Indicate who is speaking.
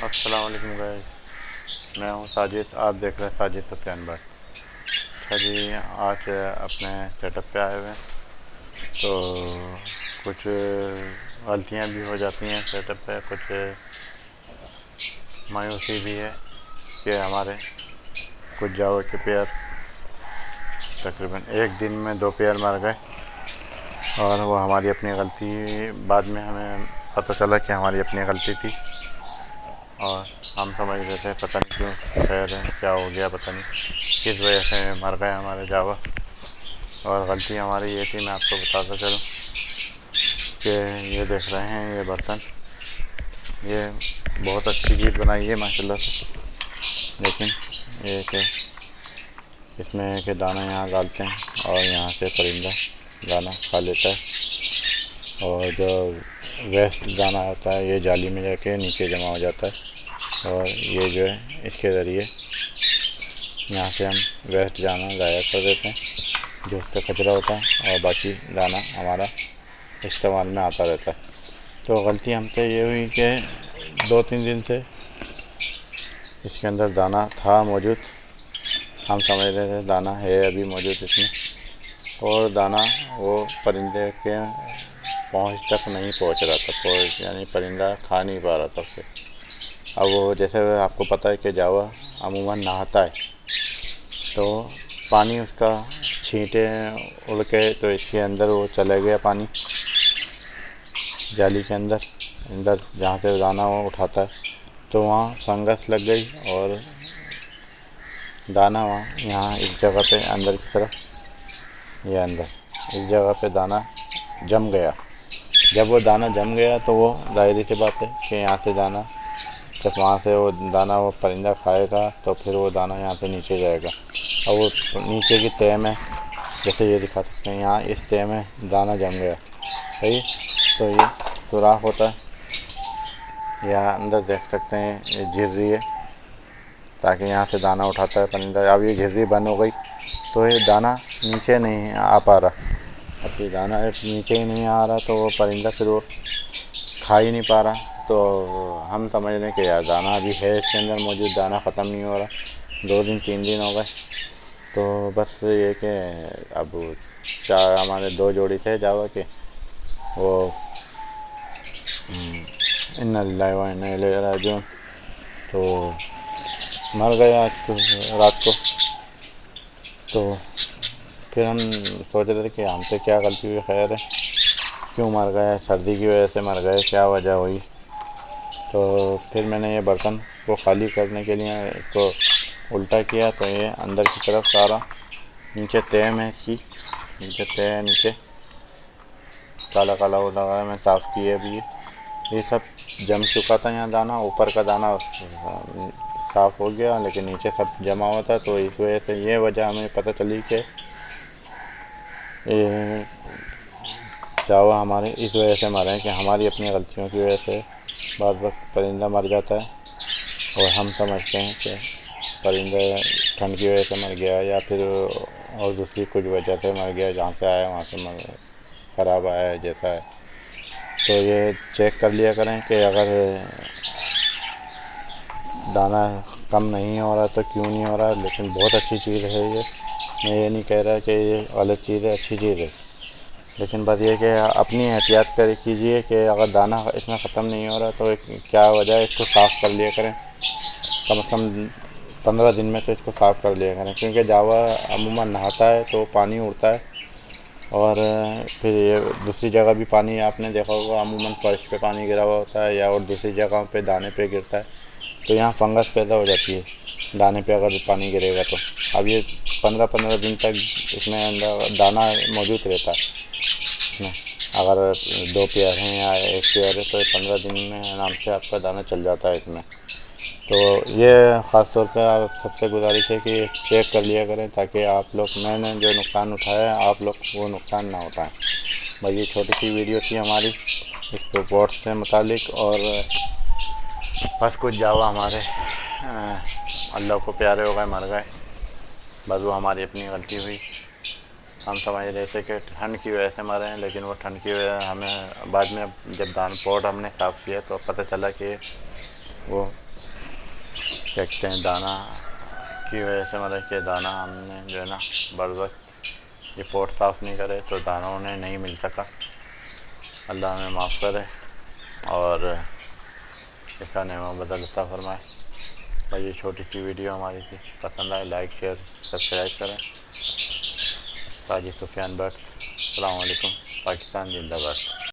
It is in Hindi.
Speaker 1: अस्सलाम वालेकुम गाइस, मैं हूं साजिद। आप देख रहे हैं साजिद सफियान भाई। अच्छा जी, आज अपने सेटअप पे आए हुए हैं तो कुछ गलतियां भी हो जाती हैं सेटअप पे। कुछ मायूसी भी है कि हमारे कुछ जावा के पेयर तकरीबन एक दिन में 2 पेयर मर गए और वो हमारी अपनी गलती। बाद में हमें पता चला कि हमारी अपनी गलती थी और हम समझ रहे थे पता नहीं क्यों खैर है, क्या हो गया पता नहीं किस वजह से मर गए हमारे जावा। और गलती हमारी ये थी, मैं आपको बताता चलूँ कि ये देख रहे हैं ये बर्तन, ये बहुत अच्छी चीज़ बनाई है माशाल्लाह से, लेकिन ये कि इसमें के दाना यहाँ डालते हैं और यहाँ से परिंदा दाना खा लेता है और जो वेस्ट दाना होता है ये जाली में जाके नीचे जमा हो जाता है और ये जो है इसके ज़रिए यहाँ से हम वेस्ट दाना ज़ाया कर देते हैं जो उसका कचरा होता है और बाकी दाना हमारा इस्तेमाल में आता रहता है। तो गलती हमसे ये हुई कि 2-3 दिन से इसके अंदर दाना था मौजूद, हम समझ रहे थे दाना है अभी मौजूद इसमें, और दाना वो परिंदे के पहुँच तक नहीं पहुँच रहा था, यानी परिंदा खा नहीं पा रहा था उसे। अब वो जैसे आपको पता है कि जावा अमूमन नहाता है तो पानी उसका छींटे उड़ के तो इसके अंदर वो चले गया पानी जाली के अंदर जहाँ से दाना वो उठाता है, तो वहाँ फंगस लग गई और दाना वहाँ यहाँ इस जगह पे अंदर की तरफ, ये अंदर इस जगह पे दाना जम गया। जब वो दाना जम गया तो वो ज़ाहिर सी बात है कि यहाँ से दाना, जब वहाँ से वो दाना वो परिंदा खाएगा तो फिर वो दाना यहाँ से नीचे जाएगा और वो नीचे की तह में, जैसे ये दिखा सकते हैं यहाँ इस तह में दाना जम गया, सही। तो ये सुराख होता है, या अंदर देख सकते हैं ये झिर्री है ताकि यहाँ से दाना उठाता है परिंदा। अब ये झिर्री बंद हो गई तो ये दाना नीचे नहीं आ पा रहा। अब ये दाना नीचे ही नहीं आ रहा तो वो परिंदा फिर वो खा ही नहीं पा रहा। तो हम समझ रहे कि यार दाना अभी है इसके अंदर मौजूद, दाना ख़त्म नहीं हो रहा, 2 दिन 3 दिन हो गए। तो बस ये कि अब 4 हमारे 2 जोड़ी थे जावा के, वो इन्ना लिल्लाहि व इन्ना इलैहि राजिऊन, तो मर गए आज को रात को। तो फिर हम सोच रहे थे कि हमसे क्या गलती हुई, खैर है क्यों मर गए, सर्दी की वजह से मर गए, क्या वजह हुई। तो फिर मैंने ये बर्तन को ख़ाली करने के लिए इसको उल्टा किया तो ये अंदर की तरफ सारा नीचे तह में इसकी नीचे तह नीचे काला काला वो लगा, मैं साफ़ किए भी ये सब जम चुका था। यहाँ दाना ऊपर का दाना साफ़ हो गया लेकिन नीचे सब जमा हुआ था, तो इस वजह से ये वजह हमें पता चली कि ये जावा हमारे इस वजह से मरे हैं कि हमारी अपनी गलतियों की वजह से बाद वक्त परिंदा मर जाता है और हम समझते हैं कि परिंदा ठंड की वजह से मर गया या फिर और दूसरी कुछ वजह से मर गया, जहाँ से आया वहाँ से मर ख़राब आया है जैसा है। तो ये चेक कर लिया करें कि अगर दाना कम नहीं हो रहा तो क्यों नहीं हो रहा। लेकिन बहुत अच्छी चीज़ है ये, मैं ये नहीं कह रहा कि ये गलत चीज़ है, अच्छी चीज़ है, लेकिन बस ये कि अपनी एहतियात कर कीजिए कि अगर दाना इसमें ख़त्म नहीं हो रहा तो क्या वजह है, इसको साफ़ कर लिया करें। कम से कम 15 दिन में तो इसको साफ़ कर लिया करें, क्योंकि जावा अमूमन नहाता है तो पानी उड़ता है और फिर ये दूसरी जगह भी पानी आपने देखा होगा अमूमन फर्श पे पानी गिरा हुआ होता है या और दूसरी जगहों पे दाने पे गिरता है, तो यहाँ फंगस पैदा हो जाती है दाने पे अगर पानी गिरेगा तो। अब ये 15-15 दिन तक इसमें अंदर दाना मौजूद रहता है इसमें। अगर 2 पेयर हैं या 1 पेयर है तो 15 दिन में आराम से आपका दाना चल जाता है इसमें। तो ये ख़ास तौर पे आप सबसे गुजारिश है कि चेक कर लिया करें ताकि आप लोग, मैंने जो नुकसान उठाया है आप लोग वो नुकसान ना उठाएं। भाई ये छोटी सी वीडियो थी हमारी इस रिपोर्ट से मुतालिक, और बस कुछ जावा हमारे अल्लाह को प्यारे हो गए, मर गए, बस वो हमारी अपनी गलती हुई। हम समझ रहे थे कि ठंड की वजह से मरे हैं, लेकिन वो ठंड की वजह हमें बाद में जब दान पोर्ट हमने साफ़ किया तो पता चला कि वो देखते हैं दाना की वजह से, मतलब कि दाना हमने जो है ना बर वक्त ये पोर्ट साफ़ नहीं करे तो दाना उन्हें नहीं मिल सका। अल्लाह हमें माफ़ करे और इसका नेमा बदल अता फरमाए। भाई ये छोटी सी वीडियो हमारी थी, पसंद आए लाइक शेयर सब्सक्राइब करें। साजिद सुफियान भट्ट, अस्सलाम वालेकुम, पाकिस्तान जिंदाबाद।